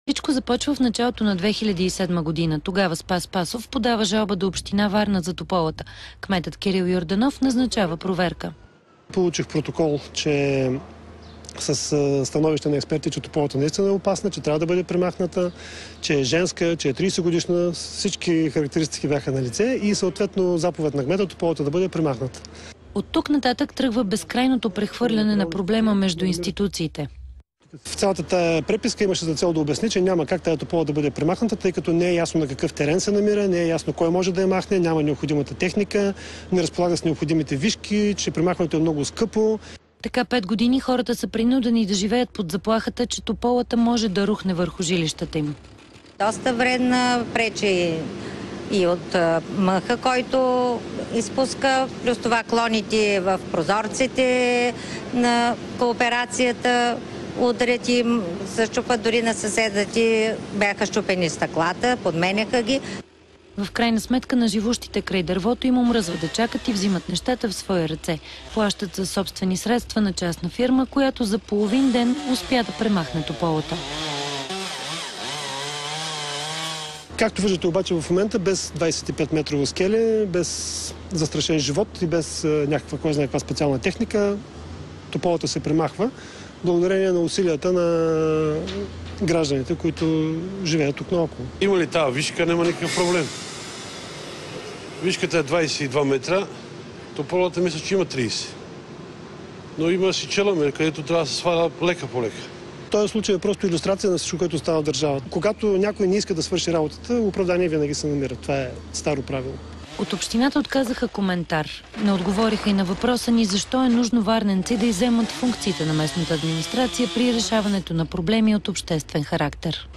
Всичко започва в началото на 2007 година. Тогава Спас Пасов подава жалба до община Варна за Тополата. Кметът Кирил Йорданов назначава проверка. Получих протокол, че с становище на експерти, че Тополата наистина е опасна, че трябва да бъде премахната, че е женска, че е 30 годишна. Всички характеристики бяха на лице и съответно заповед на кмета Тополата да бъде премахната. От тук нататък тръгва безкрайното прехвърляне на проблема между институциите. В цялата тая преписка имаше за цел да обясни, че няма как тая топола да бъде премахната, тъй като не е ясно на какъв терен се намира, не е ясно кой може да я махне, няма необходимата техника, не разполага с необходимите вишки, че премахването е много скъпо. Така 5 години хората са принудени да живеят под заплахата, че тополата може да рухне върху жилищата им. Доста вредна, пречи и от мъха, който изпуска, плюс това клоните в прозорците на кооперацията ударят и се щупат, дори на съседа бяха щупени стъклата, подменяха ги. В крайна сметка на живущите край дървото им омръзва да чакат и взимат нещата в свои ръце. Плащат за собствени средства на частна фирма, която за половин ден успя да премахне тополата. Както виждате обаче в момента, без 25-метрово скеле, без застрашен живот и без някаква, кой знае каква специална техника, тополата се премахва, благодарение на усилията на гражданите, които живеят тук наоколо. Има ли тази вишка, няма никакъв проблем. Вишката е 22 метра, тополата мисля, че има 30. Но има си челъмер, където трябва да се сваля лека по лека. Този случай е просто илюстрация на всичко, което става в държавата. Когато някой не иска да свърши работата, оправдание винаги се намира. Това е старо правило. От общината отказаха коментар. Не отговориха и на въпроса ни защо е нужно варненци да изземат функциите на местната администрация при решаването на проблеми от обществен характер.